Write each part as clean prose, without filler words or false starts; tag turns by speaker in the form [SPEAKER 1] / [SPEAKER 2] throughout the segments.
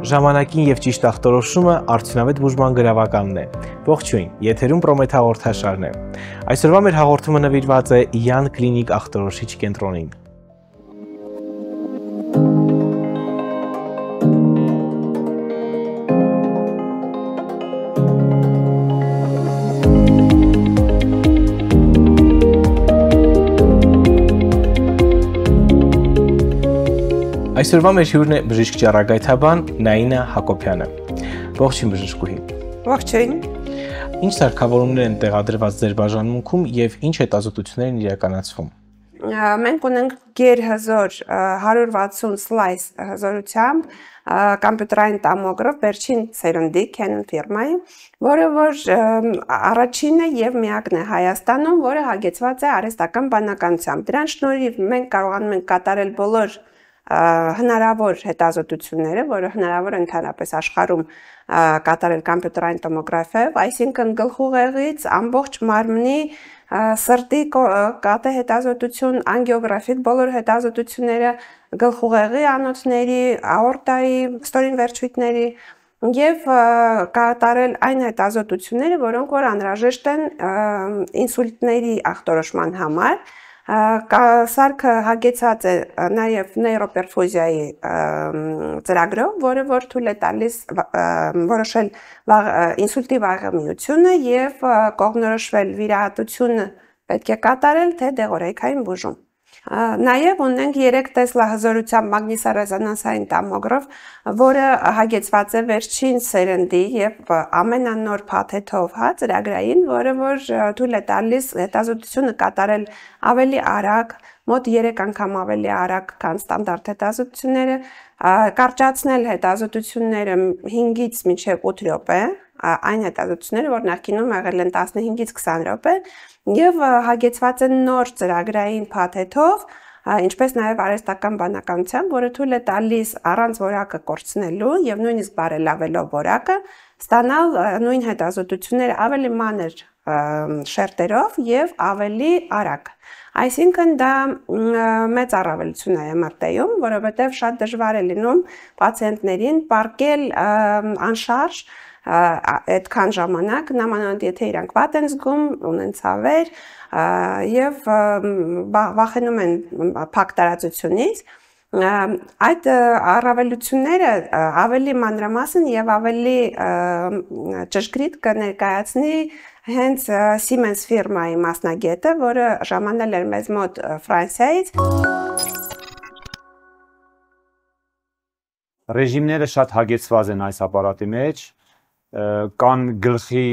[SPEAKER 1] Ժամանակին եւ ճիշտ ախտորոշումը արդյունավետ բուժման գրավականն է։ Ողջույն, եթերում Պրոմեթ հաղորդաշարն է։ Այսօրվա մեր հաղորդումը նվիրված է Յան կլինիկ ախտորոշիչ կենտրոնին։ Այսօրվա մեր հյուրն է բժիշկ ճառագայթաբան Նաինա Հակոբյանը։ Ողջույն բժշկուհի։
[SPEAKER 2] Ողջույն։
[SPEAKER 1] Ինչ սարքավորումներ են տեղադրված ձեր բաժանմունքում եւ ինչ հետազոտություններ են իրականացվում։
[SPEAKER 2] Մենք ունենք գերհզոր 160 սլայս հզորությամբ կոմպյուտերային տոմոգրաֆ վերջին սերնդի Canon ֆիրմայի, որը առաջինն է եւ միակն է Հայաստանում, որը հագեցված է արհեստական բանականությամբ։ Դրան շնորհիվ մենք կարողանում ենք կատարել բոլոր հնարավոր հետազոտությունները, որը հնարավոր է ընդհանրապես աշխարհում կատարել կոմպյուտերային տոմոգրաֆիայով, այսինքն գլխուղեղից ամբողջ մարմնի սրտի կատե հետազոտություն, անգիոգրաֆիկ բոլոր հետազոտությունները, գլխուղեղի անոթների, աորտայի, ստորին վերջույթների եւ կատարել այն հետազոտությունները, որոնք որ անհրաժեշտ են ինսուլտների ախտորոշման համար։ Սարքը հագեցած է նաև նեյրոպերֆուզիայի ծրագրով, որը որ թույլ է տալիս որոշել ինսուլտի վաղեմիությունը եւ կողմնորոշվել վիրահատությունը պետք է կատարել թե դեղորայքային բուժում։ Նաև ունենք 3 տեսլա հզորությամբ մագնիսառեզոնանսային տոմոգրաֆ, որը հագեցված է վերջին սերնդի եւ ամենանոր փաթեթով ծրագրային, որը որ թույլ է տալիս հետազոտությունը կատարել ավելի արագ, մոտ 3 անգամ ավելի արագ, քան ստանդարտ հետազոտությունները, կարճացնել հետազոտությունները 5-ից մինչև 8 րոպե, այն հետազոտությունները, որ նախկինում եղել են 15-ից 20 րոպե, եւ հագեցված են նոր ծրագրային փաթեթով, ինչպես նաև արհեստական բանականությամբ, որը թույլ է տալիս առանց որակը կորցնելու եւ նույնիսկ բարելավելով որակը, ստանալ նույն հետազոտությունները ավելի մանր շերտերով եւ ավելի արագ։ Այսինքն դա մեծ առավելություն է MRT-ում, որովհետեւ շատ դժվար է լինում պացիենտներին պարկել անշարժ այդքան ժամանակ, նամանավանդ եթե իրանք վատ են զգում, ունեն ցավեր եւ վախենում են փակ տարածությունից, այդ առավելությունները ավելի մանրամասն եւ ավելի ճշգրիտ կներկայացնի հենց Siemens ֆիրմայի մասնագետը, որը ժամանել էր մեզ մոտ Ֆրանսիայից։
[SPEAKER 3] Ռեժիմները շատ հագեցված են այս ապարատի մեջ, կան գլխի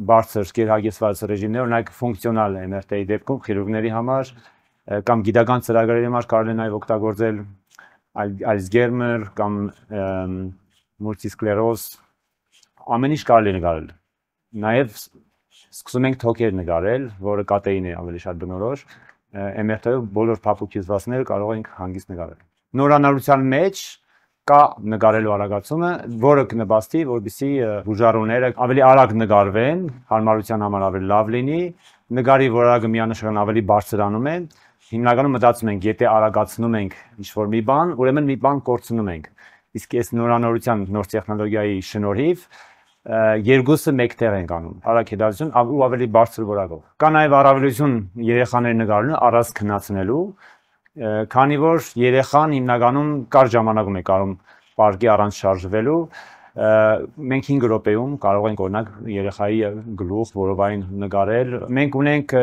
[SPEAKER 3] բարձր գերհագեցված ռեժիմներ, օրինակ ֆունկցիոնալ MRT-ի դեպքում քիրուրգների համար կամ գիտական ծրագրերի համար կարելի է նաև օգտագործել Alzheimer կամ մուլտիսկլերոզ, ամեն ինչ կարելի է նկարել։ Նաև սկսում ենք թոքեր նկարել, որը կատեին է ավելի շատ բնորոշ, MRT-ով բոլոր փափուկ հյուսվածքները կարող ենք հանգիստ նկարել։ Նորանալության մեջ կա նկարելու արագացումը, որը կնպաստի, որպեսզի բուժառուները ավելի արագ նկարվեն, հարմարության համար ավելի լավ լինի, նկարի որակը միանշան ավելի բարձրանում է։ Հիմնականում մտածում ենք, եթե արագացնում ենք ինչ-որ մի բան, ուրեմն մի բան կորցնում ենք։ Իսկ այս նորանորության նոր տեխնոլոգիայի շնորհիվ երկուսը մեկտեղ են անում։ Արագ հետազոտություն ու ավելի բարձր որակով։ Կա նաև առավելություն երեխաների նկարելը առանց քննացնելու, քանի որ երեխան հիմնականում կարճ ժամանակում է կարող պարկի առանց շարժվելու, մենք 5 րոպեում կարող ենք օրինակ երեխայի գլուխ որովային նկարել։ Մենք ունենք,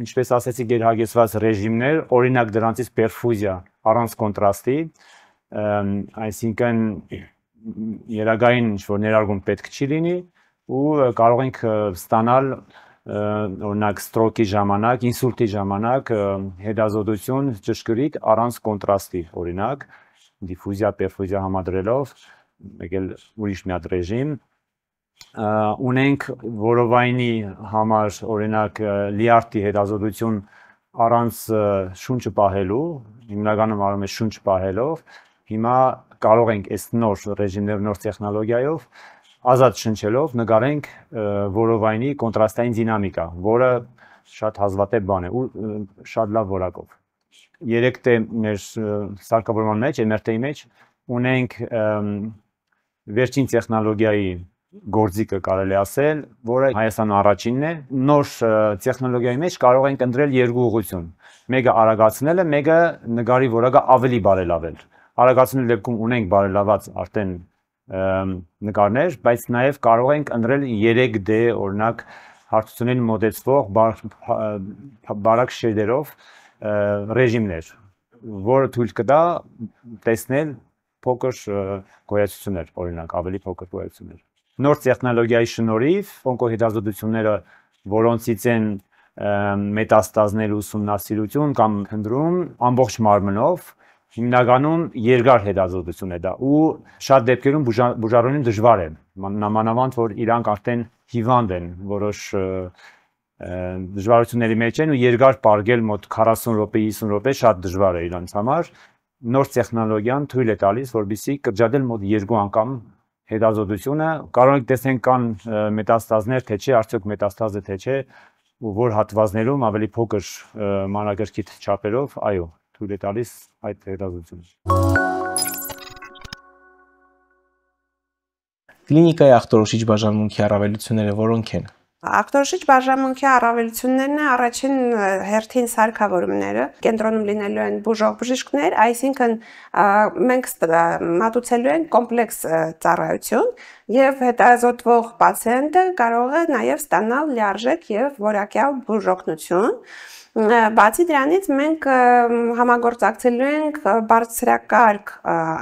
[SPEAKER 3] ինչպես ասեցի, գերհագեցված ռեժիմներ, օրինակ դրանցից պերֆուզիա առանց կոնտրաստի, այսինքն երագային ինչ-որ ներարգում պետք չի լինի ու կարող ենք ստանալ օրինակ ստրոկի ժամանակ, ինսուլտի ժամանակ հետազոտություն ճշգրիտ առանց կոնտրաստի, օրինակ դիֆուզիա, պերֆուզիա համադրելով, մեկ էլ ուրիշ մի հատ ռեժիմ, ունենք որովայնի համար օրինակ լիարտի հետազոտություն առանց շունչը պահելու, հիմնականում արում է շունչ պահելով, հիմա կարող ենք այս նոր ռեժիմներ, նոր տեխնոլոգիայով ազատ շնչելով նկարենք որովայնի կոնտրաստային դինամիկա, որը շատ հազվադեպ բան է ու շատ լավ որակով։ 3 մեր սարքավորման մեջ, MRT-ի մեջ ունենք վերջին տեխնոլոգիայի գործիքը կարելի ասել, որը Հայաստանում առաջինն է։ Նոր տեխնոլոգիայի մեջ կարող ենք ընտրել երկու ուղղություն։ Մեկը արագացնելը, մեկը նկարի որակը ավելի բարելավել։ Արագացնելու դեպքում ունենք բարելաված արդեն նկարներ, բայց նաև կարող ենք ընտրել 3D օրինակ հարթություններին մոտեցվող բարակ շեյդերով ռեժիմներ, որը թույլ կտա տեսնել փոքր գոյացություններ, օրինակ ավելի փոքր գոյացություններ։ Նոր տեխնոլոգիայի շնորհիվ օնկոհետազոտությունները, որոնցից են մետաստազների ուսումնասիրություն կամ ընտրում ամբողջ մարմնով, հիմնականում երկար հետազոտություն է դա ու շատ դեպքերում բուժարունին դժվար է, նամանավանդ որ իրանք արդեն հիվանդ են, որոշ դժվարությունների մեջ են ու երկար պարգել մոտ 40 րոպե, 50 րոպե շատ դժվար է իրանց համար։ Նոր տեխնոլոգիան թույլ է տալիս, որպեսզի կրճատել մոտ 2 անգամ հետազոտությունը, կարող եք տեսնել կան մետաստազներ, թե չէ, արդյոք մետաստազը թե չէ, ու որ հատվածներում ավելի փոքր մանրակրկիտ չափերով, այո, թույլ է տալիս այդ հետազոտությունը։
[SPEAKER 1] Կլինիկայի ախտորոշիչ բաժանմունքի առավելությունները որոնք են։
[SPEAKER 2] Ախտորոշիչ բաժանմունքի առավելություններն են առաջին հերթին սարքավորումները, կենտրոնում լինելու են բուժող բժիշկներ, այսինքն մենք մատուցելու ենք կոմպլեքս ծառայություն եւ հետազոտվող պացիենտը կարող է նաեւ ստանալ լիարժեք եւ որակյալ բուժօգնություն։ Բացի դրանից մենք համագործակցելու ենք բարձրակարգ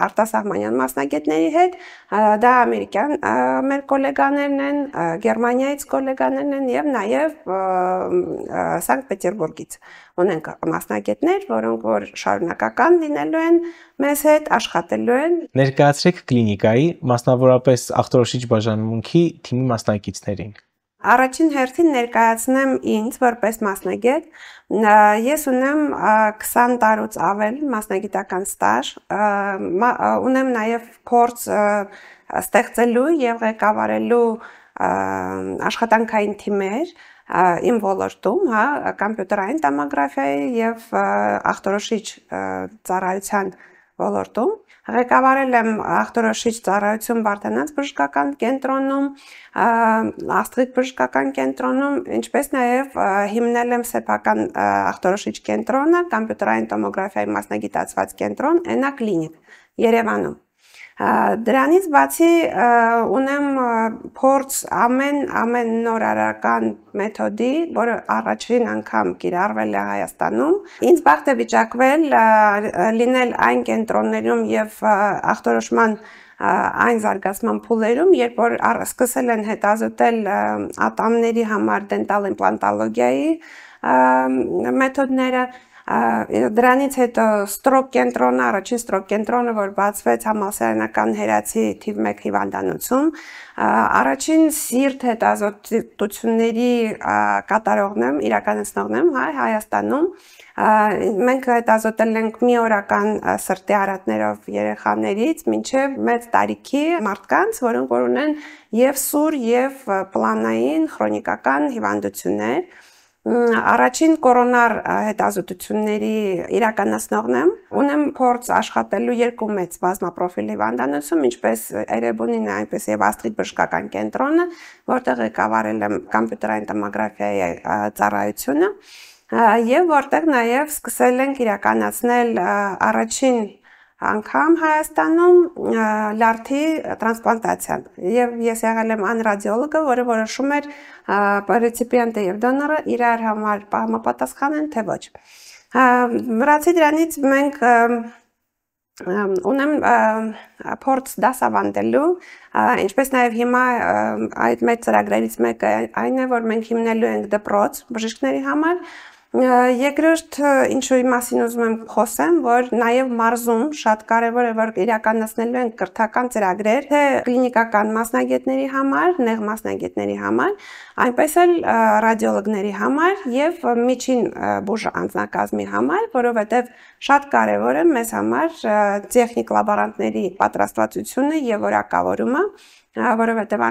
[SPEAKER 2] արտասահմանյան մասնագետների հետ, դա ամերիկյան մեր գոլեգաներն են, Գերմանիայից գոլեգաներն են եւ նաեւ Սանկտ Պետերբուրգից ունենք մասնագետներ, որոնք որ շարունակական լինելու են մեզ հետ, աշխատելու են։
[SPEAKER 1] Ներկայացրեք կլինիկայի, մասնավորապես ախտորոշիչ բաժանմունքի թիմի մասնակիցներին։
[SPEAKER 2] Առաջին հերթին ներկայացնեմ ինձ որպես մասնագետ, ես ունեմ 20 տարուց ավել մասնագիտական ստաժ, ունեմ նաև փորձ ստեղծելու եւ ղեկավարելու աշխատանքային թիմեր իմ ոլորտում, կոմպյուտերային տոմոգրաֆիայի եւ ախտորոշիչ ծառայության ոլորտում։ Ղեկավարել եմ ախտորոշիչ ծառայություն Վարդանանց բժշկական կենտրոնում, Աստղիկ բժշկական կենտրոնում, ինչպես նաև հիմնել եմ սեփական ախտորոշիչ կենտրոնը, կոմպյուտերային տոմոգրաֆիայի մասնագիտացված կենտրոն Էնա կլինիկ Երևանում։ Դրանից բացի ունեմ փորձ ամեն նոր արարական մեթոդի, որը առաջին անգամ կիրառվել է Հայաստանում։ Ինձ բախտ է վիճակվել լինել այն կենտրոններում եւ ախտորոշման այն զարգացման փուլերում, երբ որ սկսել են հետազոտել ատամների համար դենտալ իմպլանտոլոգիայի մեթոդները, դրանից հետո ստրոկ կենտրոնը, առաջին ստրոկ կենտրոնը, որ բացվեց համալսարանական հերացի թիվ 1 հիվանդանոցում, առաջին սիրտ հետազոտությունների կատարողն եմ, իրականացնողն եմ Հայաստանում։ Մենք հետազոտել ենք մի օրական սրտի արատներով երեխաներից մինչև մեծ տարիքի մարդկանց, որոնք որ ունեն եւ սուր եւ պլանային քրոնիկական հիվանդություններ։ Առաջին կորոնար հետազոտությունների իրականացնողն եմ, ունեմ փորձ աշխատելու երկու մեծ բազմապրոֆիլ հիվանդանոցում, ինչպես Էրեբունին, այնպես եւ Աստղիկ բժշկական կենտրոնը, որտեղ ղեկավարել եմ կոմպյուտերային տոմոգրաֆիայի ծառայությունը, եւ որտեղ նաեւ սկսել ենք իրականացնել առաջին անգամ Հայաստանում լարթի տրանսպլանտացիան եւ ես եղել եմ այն ռադիոլոգը, որը որոշում էր ռեցիպիենտը եւ դոնորը իրար համար համապատասխան են թե ոչ։ Բացի դրանից մենք ունեմ փորձ դասավանդելու, ինչպես նաեւ հիմա այդ մեր ծրագրերից մեկը այն է, որ մենք հիմնելու ենք դպրոց բժիշկների համար։ Երկրորդ ինչու մասին ուզում եմ խոսեմ, որ նաև մարզում շատ կարևոր է, որ իրականացնելու են կրթական ծրագրեր, թե կլինիկական մասնագետների համար, նեղ մասնագետների համար, այնպես էլ ռադիոլոգների համար եւ միջին բուժ անձնակազմի համար, որովհետեւ շատ կարևոր է մեզ համար տեխնիկ լաբորանտների պատրաստվածությունը եւ որակավորումը, որովհետև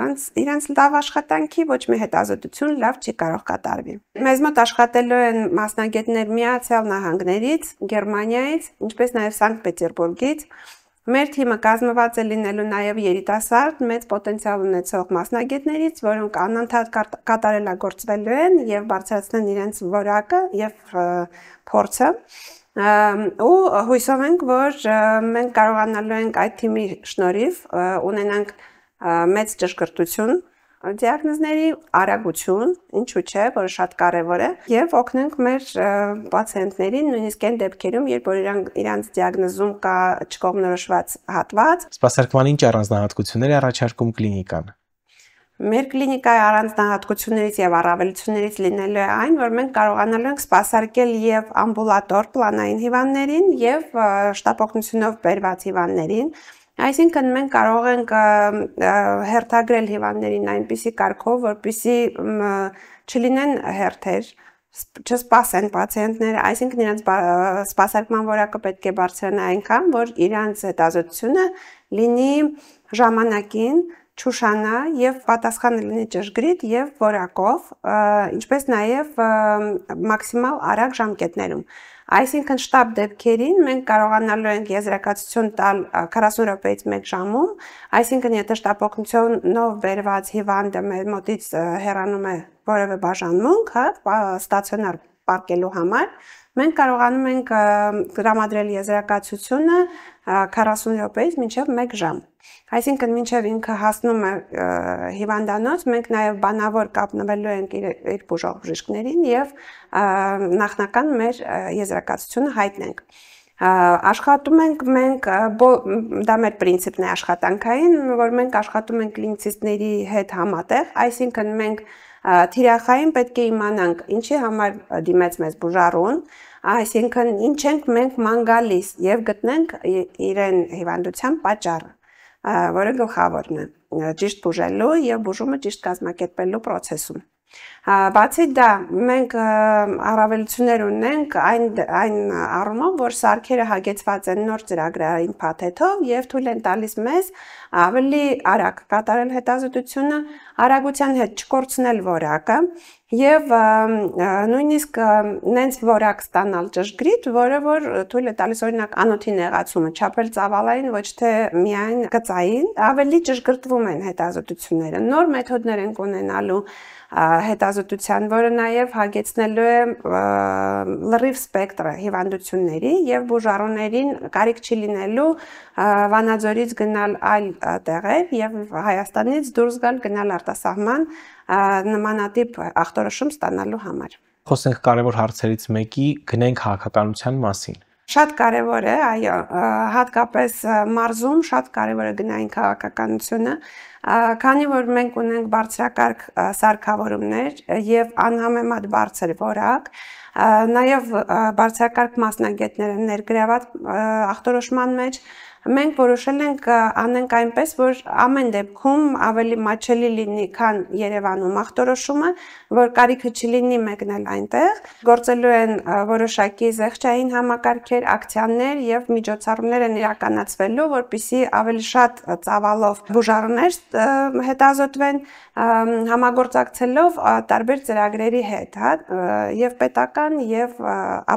[SPEAKER 2] իրենց լավ աշխատանքի ոչ մի հետազոտություն լավ չի կարող կատարվի։ Մեզ մոտ աշխատելու են մասնագետներ Միացյալ Նահանգներից, Գերմանիայից, ինչպես նաև Սանկտ Պետերբուրգից, Մեր թիմը կազմված է լինելու նաև երիտասարդ մեծ պոտենցիալ ունեցող մասնագետներից, որոնք անընդհատ կատարելագործվելու են եւ բարձրացնեն իրենց որակը եւ փորձը։ Ու հույսով ենք, որ մենք կարողանալու ենք այդ թիմի շնորհիվ ունենանք մեծ ճշգրտություն դիագնոզների, արագություն, ինչու՞ չէ, որը շատ կարևոր է, եւ օգնենք մեր պացիենտներին նույնիսկ այն դեպքերում, երբ որ իրանց դիագնոզում կա չկողմնորոշված հատված։
[SPEAKER 1] Սպասարկման ինչ առանձնահատկություններ է առաջարկում կլինիկան։
[SPEAKER 2] Մեր կլինիկայի առանձնահատկություններից եւ առավելություններից լինելու է այն, որ մենք կարողանալու ենք սպասարկել եւ ամբուլատոր պլանային հիվանդներին եւ շտապօգնությունով բերված հիվանդներին։ Այսինքն մենք կարող ենք հերթագրել հիվանդներին այնպիսի կարգով, որպեսզի չլինեն հերթեր, չսպասեն պացիենտները, այսինքն իրենց սպասարկման որակը պետք է բարձրանա այնքան, որ իրենց հետազոտությունը լինի ժամանակին, չուշանա եւ պատասխանը լինի ճշգրիտ եւ որակով, ինչպես նաեւ մաքսիմալ արագ ժամկետներում։ Այսինքն շտապ դեպքերին մենք կարողանալու ենք եզրակացություն տալ 40 րոպեից 1 ժամում, այսինքն եթե շտապօգնությունով բերված հիվանդը մեր մոտից հեռանում է որևէ բաժանմունք, ստացիոնար պարկելու համար, մենք կարողանում ենք տրամադրել եզրակացությունը 40 րոպեից մինչև 1 ժամ։ Այսինքն մինչև ինքը հասնում է հիվանդանոց, մենք նաև բանավոր կապնվելու ենք իր բուժող բժիշկներին եւ նախնական մեր եզրակացությունը հայտնենք։ Աշխատում ենք մենք, դա մեր պրինցիպն է աշխատանքային, որ մենք աշխատում ենք կլինիցիստների հետ համատեղ, այսինքն մենք թիրախային պետք է իմանանք ինչի համար դիմեց մեզ բուժարուն, այսինքն ինչ ենք մենք ման գալիս եւ գտնենք իրեն հիվանդության պատճառը, որը գլխավորն է ճիշտ բուժելու եւ բուժումը ճիշտ կազմակերպելու process-ում։ Բացի դա մենք առավելություններ ունենք այն առումով, որ սարքերը հագեցված են նոր ծրագրային փաթեթով եւ թույլ են տալիս մեզ ավելի արագ կատարել հետազոտությունը, արագության հետ չկորցնել որակը եւ նույնիսկ նենց որակ ստանալ ճշգրիտ, որը որ թույլ է տալիս օրինակ անոթի նեղացումը չափել ծավալային, ոչ թե միայն գծային, ավելի ճշգրտվում են հետազոտությունները, նոր մեթոդներ են ունենալու հետազոտության, որը նաև հագեցնելու է լրիվ սպեկտրը հիվանդությունների եւ բուժառուներին կարիք չի լինելու Վանաձորից գնալ այլ տեղեր եւ Հայաստանից դուրս գալ գնալ արտասահման նմանատիպ ախտորոշում ստանալու համար։
[SPEAKER 1] Խոսենք կարևոր հարցերից մեկի գնենք քաղաքականության մասին։
[SPEAKER 2] Շատ կարևոր է, այո, հատկապես մարզում շատ կարևոր է գնային քաղաքականությունը, քանի որ մենք ունենք բարձրակարգ սարքավորումներ եւ անհամեմատ բարձր որակ, նաեւ բարձրակարգ մասնագետներ են ներգրաված ախտորոշման մեջ, մենք որոշել ենք անենք այնպես, որ ամեն դեպքում ավելի մատչելի լինի, քան Երևանում ախտորոշումը, որ կարիքը չլինի մեկնել այնտեղ, գործելու են որոշակի զեղչային համակարգեր, ակցիաներ եւ միջոցառումներ են իրականացվելու, որպեսզի ավելի շատ ծավալով բուժառուներ հետազոտվեն, համագործակցելով տարբեր ծրագրերի հետ, եւ պետական եւ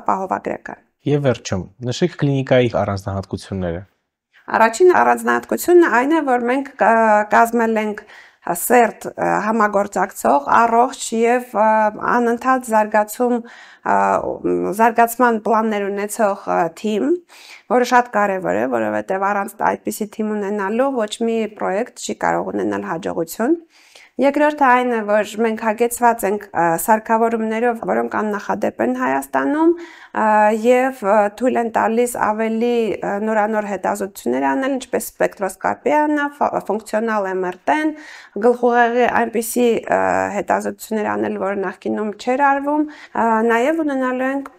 [SPEAKER 2] ապահովագրական։
[SPEAKER 1] Եվ վերջում, նշեք կլինիկայի առանձնահատկությունները։
[SPEAKER 2] Առաջին առանձնահատկությունը այն է, որ մենք կազմել ենք սերտ համագործակցող, առողջ եւ անընդհատ զարգացման պլաններ ունեցող թիմ, որը շատ կարևոր է, որովհետեւ առանց այդպիսի թիմ ունենալու ոչ մի պրոյեկտ չի կարող ունենալ հաջողություն։ Երկրորդը այն է, որ մենք հագեցված ենք սարքավորումներով, որոնք աննախադեպ են Հայաստանում եւ թույլ են տալիս ավելի նորանոր հետազոտություններ անել, ինչպես սպեկտրոսկոպիան, ֆունկցիոնալ MRT-ն, գլխուղեղի այնպիսի հետազոտություններ անել, որը նախկինում չէր արվում, նաեւ ունենալու ենք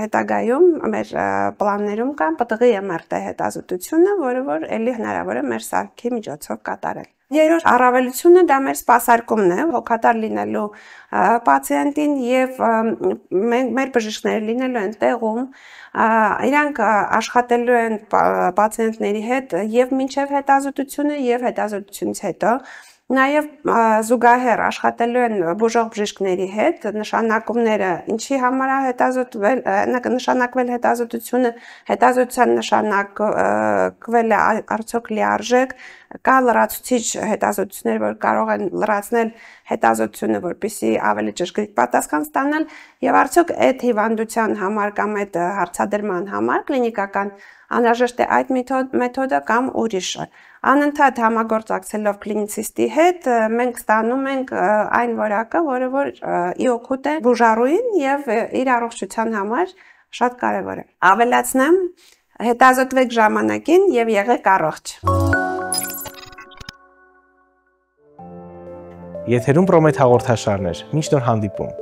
[SPEAKER 2] հետագայում մեր պլաններում կան պտղի MRT հետազոտությունը, որը որ ելի հնարավոր է մեր սարքի միջոցով կատարել։ Երրորդ առավելությունը դա մեր սպասարկումն է, հոգատար լինելու պացիենտին եւ մեր բժիշկները լինելու են տեղում, իրանք աշխատելու են պացիենտների հետ եւ մինչեւ հետազոտությունը եւ հետազոտությունից հետո Նաև զուգահեռ աշխատելու են բուժող բժիշկների հետ, նշանակումները ինչի համար է նշանակվել հետազոտությունը, հետազոտության նշանակվել է արդյոք լիարժեք, կա լրացուցիչ հետազոտություններ, որ կարող են լրացնել հետազոտությունը, որպեսզի ավելի ճշգրիտ պատասխան ստանալ, եւ արդյոք այդ հիվանդության համար կամ այդ հարցադրման համար կլինիկական անհրաժեշտ է այդ մեթոդը կամ ուրիշը։ Անընդհատ համագործակցելով կլինիցիստի հետ մենք ստանում ենք այն որակը, որը որ ի օգուտ է բուժառուին եւ իր առողջության համար շատ կարեւոր է։ Ավելացնեմ, հետազոտվեք ժամանակին եւ եղեք առողջ։
[SPEAKER 1] Եթերում Պրոմեթ հաղորդաշարներ։ Մինչ նոր հանդիպում։